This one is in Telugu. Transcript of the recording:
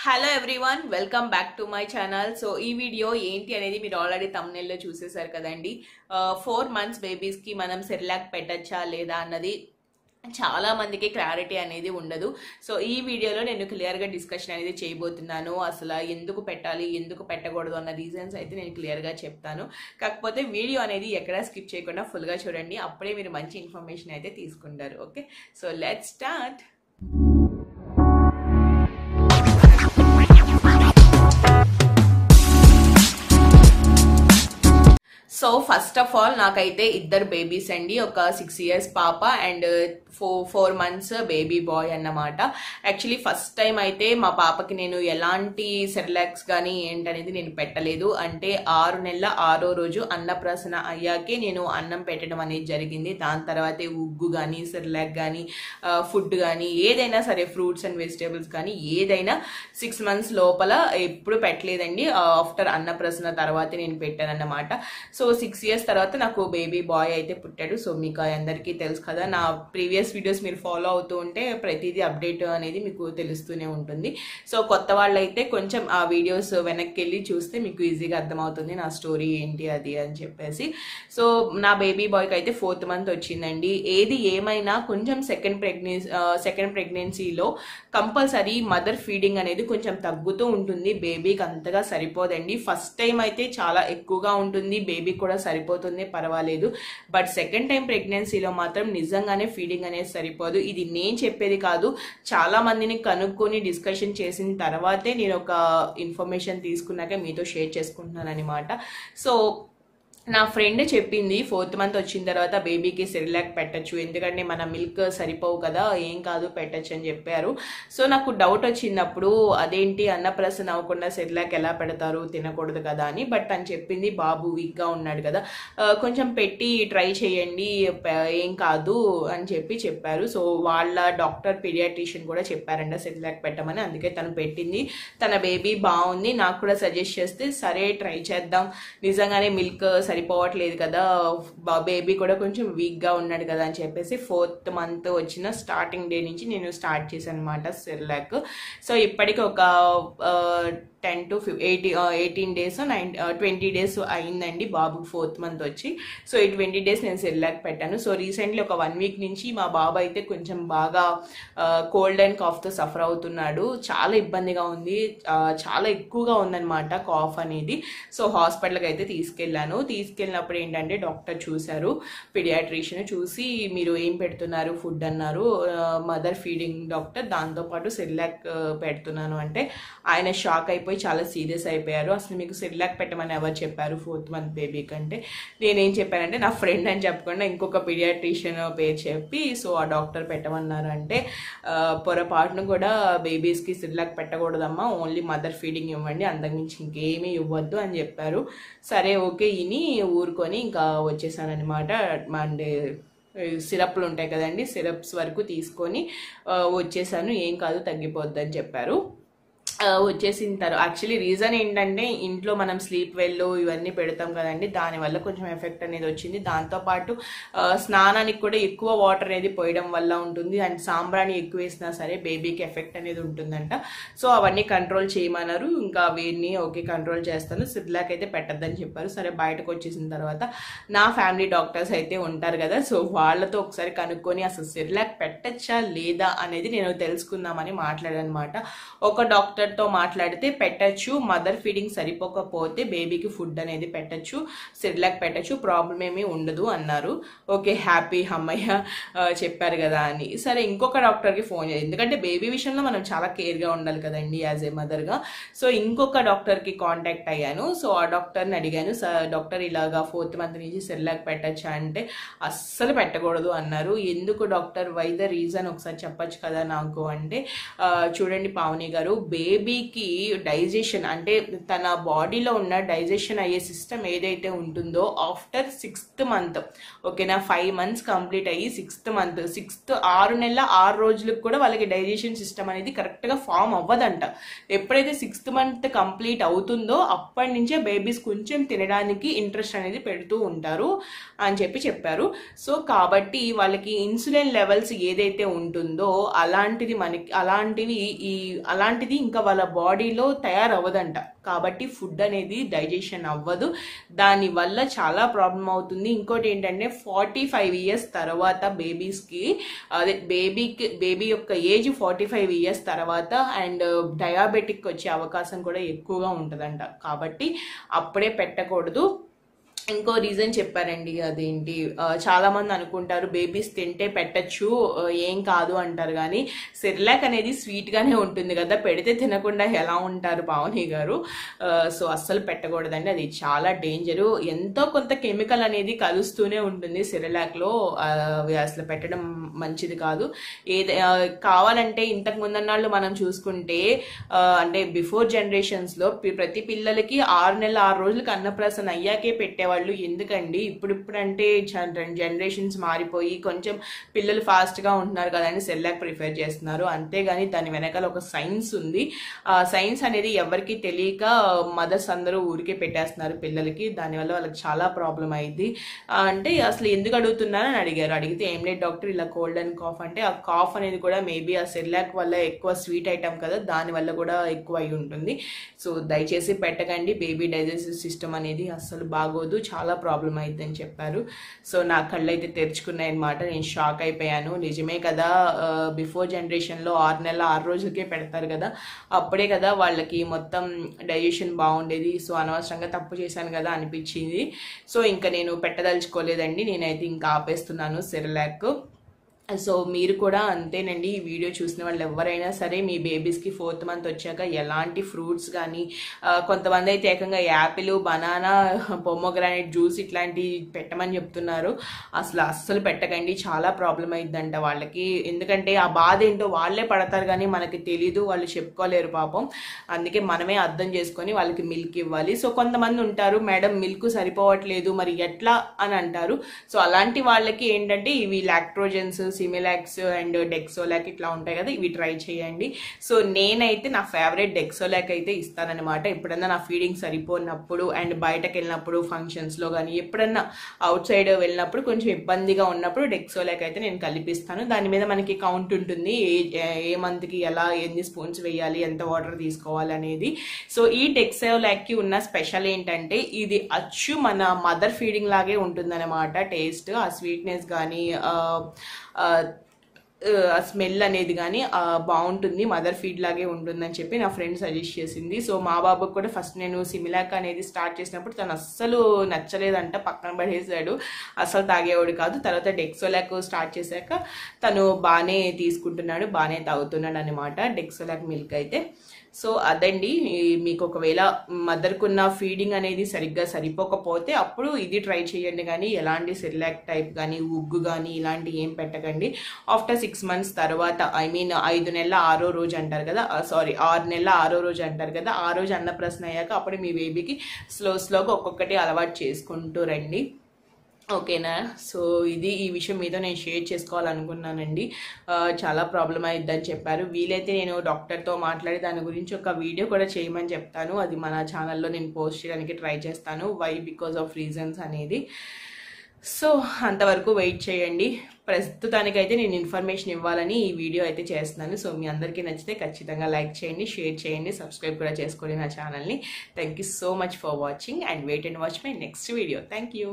Hello everyone, welcome back to my channel. So ఈ వీడియో ఏంటి అనేది మీరు ఆల్రెడీ థంబ్నెయిల్లో చూసేసారు కదండి. 4 months బేబీస్కి మనం సెర్లాక్ పెట్టచ్చా లేదా అన్నది చాలా మందికి క్లారిటీ అనేది ఉండదు. సో ఈ వీడియోలో నేను క్లియర్గా డిస్కషన్ అనేది చేయబోతున్నాను. అసలు ఎందుకు పెట్టాలి, ఎందుకు పెట్టకూడదు అన్న రీజన్స్ అయితే నేను క్లియర్గా చెప్తాను. కాకపోతే వీడియో అనేది ఎక్కడా స్కిప్ చేయకుండా ఫుల్గా చూడండి, అప్పుడే మీరు మంచి ఇన్ఫర్మేషన్ అయితే తీసుకుంటారు. Okay, so let's start. So first of all నాకైతే ఇద్దరు బేబీస్ అండి. ఒక 6 years పాప అండ్ 4 months బేబీ బాయ్ అన్నమాట. యాక్చువల్లీ ఫస్ట్ టైం అయితే మా పాపకి నేను ఎలాంటి సెర్లాక్స్ కానీ ఏంటనేది నేను పెట్టలేదు. అంటే 6 నెలల 6వ రోజు అన్నప్రాసన అయ్యాకే నేను అన్నం పెట్టడం అనేది జరిగింది. దాని తర్వాతే ఉగ్గు కానీ సెర్లాక్ కానీ ఫుడ్ కానీ ఏదైనా సరే, ఫ్రూట్స్ అండ్ వెజిటేబుల్స్ కానీ ఏదైనా 6 months లోపల ఎప్పుడు పెట్టలేదండి. ఆఫ్టర్ అన్నప్రాసన తర్వాతే నేను పెట్టాను అన్నమాట. సో 6 years తర్వాత నాకు బేబీ బాయ్ అయితే పుట్టాడు. సో మీకు అందరికీ తెలుసు కదా, నా ప్రీవియస్ వీడియోస్ మీరు ఫాలో అవుతూ ఉంటే ప్రతిదీ అప్డేట్ అనేది మీకు తెలుస్తూనే ఉంటుంది. సో కొత్త వాళ్ళు అయితే కొంచెం ఆ వీడియోస్ వెనక్కి వెళ్ళి చూస్తే మీకు ఈజీగా అర్థమవుతుంది నా స్టోరీ ఏంటి అది అని చెప్పేసి. సో నా బేబీ బాయ్కి అయితే 4th month వచ్చిందండి. ఏది ఏమైనా కొంచెం సెకండ్ ప్రెగ్నెన్సీలో కంపల్సరీ మదర్ ఫీడింగ్ అనేది కొంచెం తగ్గుతూ ఉంటుంది. బేబీకి అంతగా సరిపోదండి. ఫస్ట్ టైం అయితే చాలా ఎక్కువగా ఉంటుంది, బేబీ కూడా సరిపోతుంది, పర్వాలేదు. బట్ సెకండ్ టైం ప్రెగ్నెన్సీలో మాత్రం నిజంగానే ఫీడింగ్ అనేది సరిపోదు. ఇది నేను చెప్పేది కాదు, చాలా మందిని కనుక్కొని డిస్కషన్ చేసిన తర్వాతే నేను ఒక ఇన్ఫర్మేషన్ తీసుకున్నాక మీతో షేర్ చేసుకుంటున్నాను అనమాట. సో నా ఫ్రెండ్ చెప్పింది 4th month వచ్చిన తర్వాత బేబీకి సెర్లాక్ పెట్టచ్చు, ఎందుకంటే మన మిల్క్ సరిపోవు కదా, ఏం కాదు పెట్టచ్చు అని చెప్పారు. సో నాకు డౌట్ వచ్చినప్పుడు అదేంటి అన్నప్రాసన అవ్వకుండా సెర్లాక్ ఎలా పెడతారు, తినకూడదు కదా అని. బట్ అని చెప్పింది బాబు వీక్గా ఉన్నాడు కదా, కొంచెం పెట్టి ట్రై చేయండి, ఏం కాదు అని చెప్పారు. సో వాళ్ళ డాక్టర్ పీడియాట్రిషియన్ కూడా చెప్పారంట సెర్లాక్ పెట్టమని. అందుకే తను పెట్టింది. తన బేబీ బాగుంది, నాకు కూడా సజెస్ట్ చేస్తే సరే ట్రై చేద్దాం, నిజంగానే మిల్క్ సరిపోవట్లేదు కదా, బేబీ కూడా కొంచెం వీక్గా ఉన్నాడు కదా అని చెప్పేసి 4th month వచ్చిన స్టార్టింగ్ డే నుంచి నేను స్టార్ట్ చేశాను అనమాట సెర్లాక్. సో ఇప్పటికి ఒక 10 to 18 days 20 days అయిందండి బాబుకి 4th month వచ్చి. సో ఈ 20 days నేను సెర్లాక్ పెట్టాను. సో రీసెంట్లీ ఒక 1 week నుంచి మా బాబు అయితే కొంచెం బాగా కోల్డ్ అండ్ కాఫ్తో సఫర్ అవుతున్నాడు. చాలా ఇబ్బందిగా ఉంది, చాలా ఎక్కువగా ఉందన్నమాట కాఫ్ అనేది. సో హాస్పిటల్కి అయితే తీసుకెళ్ళినప్పుడు ఏంటంటే డాక్టర్ చూశారు, పీడియాట్రిషియన్ చూసి మీరు ఏం పెడుతున్నారు ఫుడ్ అన్నారు. మదర్ ఫీడింగ్ డాక్టర్, దాంతోపాటు సెర్లాక్ పెడుతున్నాను అంటే ఆయన షాక్ అయిపోయి చాలా సీరియస్ అయిపోయారు. అసలు మీకు సెర్లాక్ పెట్టమని ఎవరు చెప్పారు 4th month బేబీ కంటే? నేనేం చెప్పానంటే నా ఫ్రెండ్ అని చెప్పకుండా ఇంకొక పీడియాట్రిషియన్ పేరు చెప్పి, సో ఆ డాక్టర్ పెట్టమన్నారు. అంటే పొరపాటును కూడా బేబీస్కి సెర్లాక్ పెట్టకూడదమ్మా, ఓన్లీ మదర్ ఫీడింగ్ ఇవ్వండి, అంతకుమించి ఇంకేమీ ఇవ్వద్దు అని చెప్పారు. సరే ఓకే ఇని ఊరుకొని ఇంకా వచ్చేసానమాట. అంటే సిరప్లు ఉంటాయి కదండి, సిరప్స్ వరకు తీసుకొని వచ్చేసాను. ఏం కాదు తగ్గిపోద్ది అని చెప్పారు. వచ్చేసిన తర్వాత యాక్చువల్లీ రీజన్ ఏంటంటే ఇంట్లో మనం స్లీప్ వెల్ ఇవన్నీ పెడతాం కదండి, దానివల్ల కొంచెం ఎఫెక్ట్ అనేది వచ్చింది. దాంతోపాటు స్నానానికి కూడా ఎక్కువ వాటర్ అనేది పోయడం వల్ల ఉంటుంది. అండ్ సాంబ్రాణి ఎక్కువ వేసినా సరే బేబీకి ఎఫెక్ట్ అనేది ఉంటుందంట. సో అవన్నీ కంట్రోల్ చేయమన్నారు. ఇంకా వీరిని ఓకే కంట్రోల్ చేస్తాను, సెర్లాక్ అయితే పెట్టద్దని చెప్పారు. సరే బయటకు వచ్చేసిన తర్వాత నా ఫ్యామిలీ డాక్టర్స్ అయితే ఉంటారు కదా, సో వాళ్ళతో ఒకసారి కనుక్కొని అసలు సెర్లాక్ పెట్టచ్చా లేదా అనేది నేను తెలుసుకుందామని మాట్లాడానమాట. ఒక డాక్టర్తో మాట్లాడితే పెట్టచ్చు, మదర్ ఫీడింగ్ సరిపోకపోతే బేబీకి ఫుడ్ అనేది పెట్టచ్చు, సెర్లాక్ పెట్టచ్చు, ప్రాబ్లం ఏమీ ఉండదు అన్నారు. ఓకే హ్యాపీ, అమ్మయ్య చెప్పారు కదా అని. సరే ఇంకొక డాక్టర్కి ఫోన్ చేయాలి, ఎందుకంటే బేబీ విషయంలో మనం చాలా కేర్గా ఉండాలి కదండి యాజ్ ఏ మదర్గా. సో ఇంకొక డాక్టర్కి కాంటాక్ట్ అయ్యాను. సో ఆ డాక్టర్ని అడిగాను, డాక్టర్ ఇలాగా 4th month నుంచి సెర్లాక్ పెట్టచ్చా అంటే అస్సలు పెట్టకూడదు అన్నారు. ఎందుకు డాక్టర్, వై ద రీజన్ ఒకసారి చెప్పచ్చు కదా నాకు అంటే, చూడండి పావని గారు, బేబీకి డైజెషన్ అంటే తన బాడీలో ఉన్న డైజెషన్ అయ్యే సిస్టమ్ ఏదైతే ఉంటుందో ఆఫ్టర్ 6th month, ఓకేనా, 5 months కంప్లీట్ అయ్యి 6th month 6 నెలల 6 రోజులకు కూడా వాళ్ళకి డైజెషన్ సిస్టమ్ అనేది కరెక్ట్గా ఫామ్ అవ్వదంట. ఎప్పుడైతే 6th month కంప్లీట్ అవుతుందో అప్పటి నుంచే బేబీస్ కొంచెం తినడానికి ఇంట్రెస్ట్ అనేది పెడుతూ ఉంటారు అని చెప్పారు. సో కాబట్టి వాళ్ళకి ఇన్సులిన్ లెవెల్స్ ఏదైతే ఉంటుందో అలాంటిది ఇంకా వాళ్ళ బాడీలో తయారవ్వదంట. కాబట్టి ఫుడ్ అనేది డైజెషన్ అవ్వదు, దానివల్ల చాలా ప్రాబ్లం అవుతుంది. ఇంకోటి ఏంటంటే 45 ఇయర్స్ తర్వాత బేబీస్కి, అదే బేబీ యొక్క ఏజ్ 45 ఇయర్స్ తర్వాత అండ్ డయాబెటిక్ వచ్చే అవకాశం కూడా ఎక్కువగా ఉంటుందంట. కాబట్టి అప్పుడే పెట్టకూడదు. ఇంకో రీజన్ చెప్పారండి, అదేంటి చాలా మంది అనుకుంటారు బేబీస్ తింటే పెట్టచ్చు ఏం కాదు అంటారు, కానీ సెర్లాక్ అనేది స్వీట్ గానే ఉంటుంది కదా, పెడితే తినకుండా ఎలా ఉంటారు పావని గారు? సో అస్సలు పెట్టకూడదండి, అది చాలా డేంజరు. ఎంతో కొంత కెమికల్ అనేది కలుస్తూనే ఉంటుంది సెర్లాక్ లో, అసలు పెట్టడం మంచిది కాదు. కావాలంటే ఇంతకు ముందన్నాళ్ళు మనం చూసుకుంటే అంటే బిఫోర్ జనరేషన్స్ లో ప్రతి పిల్లలకి 6 నెలల 6 రోజులకి అన్నప్రాసన అయ్యాకే పెట్టేవాళ్ళు. ఎందుకండి ఇప్పుడు అంటే జనరేషన్స్ మారిపోయి కొంచెం పిల్లలు ఫాస్ట్ గా ఉంటున్నారు కదండి, సెర్లాక్ ప్రిఫర్ చేస్తున్నారు. అంతేగాని దాని వెనకాల ఒక సైన్స్ ఉంది. ఆ సైన్స్ అనేది ఎవరికి తెలియక మదర్స్ అందరూ ఊరికే పెట్టేస్తున్నారు పిల్లలకి, దానివల్ల వాళ్ళకి చాలా ప్రాబ్లం అయింది. అంటే అసలు ఎందుకు అడుగుతున్నారని అడిగారు. అడిగితే ఏం లేదు డాక్టర్, ఇలా కోల్డ్ అండ్ కాఫ్ అంటే, ఆ కాఫ్ అనేది కూడా మేబీ ఆ సెర్లాక్ వల్ల, ఎక్కువ స్వీట్ ఐటమ్ కదా దాని వల్ల కూడా ఎక్కువ అయి ఉంటుంది. సో దయచేసి పెట్టకండి, బేబీ డైజెస్టివ్ సిస్టమ్ అనేది అస్సలు బాగోదు, చాలా ప్రాబ్లం అయిద్దని చెప్పారు. సో నా కళ్ళు అయితే తెరుచుకున్నాయి అనమాట, నేను షాక్ అయిపోయాను. నిజమే కదా, బిఫోర్ జనరేషన్లో 6 నెలల 6 రోజులకే పెడతారు కదా, అప్పుడే కదా వాళ్ళకి మొత్తం డైజెషన్ బాగుండేది. సో అనవసరంగా తప్పు చేశాను కదా అనిపించింది. సో ఇంకా నేను పెట్టదలుచుకోలేదండి, నేనైతే ఇంకా ఆపేస్తున్నాను సెర్లాక్. సో మీరు కూడా అంతేనండి. ఈ వీడియో చూసిన వాళ్ళు ఎవరైనా సరే మీ బేబీస్కి 4th మంత్ వచ్చాక ఎలాంటి ఫ్రూట్స్ కానీ, కొంతమంది అయితే ఏకంగా యాపిల్, బనానా, పొమోగ్రానైట్ జ్యూస్ ఇట్లాంటివి పెట్టమని చెప్తున్నారు. అస్సలు పెట్టకండి, చాలా ప్రాబ్లం అయిద్దంట వాళ్ళకి. ఎందుకంటే ఆ బాధ ఏంటో వాళ్ళే పడతారు కానీ మనకి తెలీదు, వాళ్ళు చెప్పుకోలేరు పాపం. అందుకే మనమే అర్థం చేసుకొని వాళ్ళకి మిల్క్ ఇవ్వాలి. సో కొంతమంది ఉంటారు, మేడం మిల్క్ సరిపోవట్లేదు మరి ఎట్లా అని అంటారు. సో అలాంటి వాళ్ళకి ఏంటంటే ఇవి లాక్టోజన్స్, సిమిలాక్స్ అండ్ డెక్సోలాక్ ఇట్లా ఉంటాయి కదా, ఇవి ట్రై చేయండి. సో నేనైతే నా ఫేవరెట్ డెక్సోలాక్ అయితే ఇస్తానన్నమాట. ఎప్పుడన్నా నా ఫీడింగ్ సరిపోయినప్పుడు అండ్ బయటకు వెళ్ళినప్పుడు, ఫంక్షన్స్లో కానీ ఎప్పుడన్నా అవుట్ సైడ్ వెళ్ళినప్పుడు కొంచెం ఇబ్బందిగా ఉన్నప్పుడు డెక్సోలాక్ అయితే నేను కలిపిస్తాను. దాని మీద మనకి కౌంట్ ఉంటుంది, ఏ మంత్కి ఎలా ఎన్ని స్పూన్స్ వేయాలి, ఎంత వాటర్ తీసుకోవాలి అనేది. సో ఈ డెక్సోలాక్కి ఉన్న స్పెషల్ ఏంటంటే ఇది అచ్చు మన మదర్ ఫీడింగ్ లాగే ఉంటుందన్నమాట. టేస్ట్, ఆ స్వీట్నెస్ కానీ ఆ స్మెల్ అనేది కానీ బాగుంటుంది, మదర్ ఫీడ్ లాగే ఉంటుందని చెప్పి నా ఫ్రెండ్ సజెస్ట్ చేసింది. సో మా బాబుకి కూడా ఫస్ట్ నేను సిమిలాక్ అనేది స్టార్ట్ చేసినప్పుడు తను అస్సలు నచ్చలేదంట, పక్కన పడేసాడు, అస్సలు తాగేవాడు కాదు. తర్వాత డెక్సోలాక్ స్టార్ట్ చేశాక తను బాగానే తీసుకుంటున్నాడు, బాగానే తాగుతున్నాడు అనమాట డెక్సోలాక్ మిల్క్ అయితే. సో అదండి, మీకు ఒకవేళ మదర్కున్న ఫీడింగ్ అనేది సరిగ్గా సరిపోకపోతే అప్పుడు ఇది ట్రై చేయండి, కానీ ఎలాంటి సెర్లాక్ టైప్ కానీ ఉగ్గు కానీ ఇలాంటి ఏం పెట్టకండి. ఆఫ్టర్ 6 months తర్వాత, ఐ మీన్ 5 నెలల 6వ రోజు అంటారు కదా, 6 నెలల 6వ రోజు అంటారు కదా, ఆ రోజు అన్నప్రాసన అయ్యాక అప్పుడు మీ బేబీకి స్లోగా ఒక్కొక్కటి అలవాటు చేసుకుంటూ రండి. ఓకేనా? సో ఇది ఈ విషయం మీతో నేను షేర్ చేసుకోవాలనుకున్నానండి. చాలా ప్రాబ్లం అయిద్దని చెప్పారు. వీలైతే నేను డాక్టర్తో మాట్లాడి దాని గురించి ఒక వీడియో కూడా చేయమని చెప్తాను, అది మన ఛానల్లో నేను పోస్ట్ చేయడానికి ట్రై చేస్తాను, వై బికాజ్ ఆఫ్ రీజన్స్ అనేది. సో అంతవరకు వెయిట్ చేయండి. ప్రస్తుతానికైతే నేను ఇన్ఫర్మేషన్ ఇవ్వాలని ఈ వీడియో అయితే చేస్తున్నాను. సో మీ అందరికీ నచ్చితే ఖచ్చితంగా లైక్ చేయండి, షేర్ చేయండి, సబ్స్క్రైబ్ కూడా చేసుకోండి నా ఛానల్ని. Thank you so much for watching and wait and watch my next video. Thank you.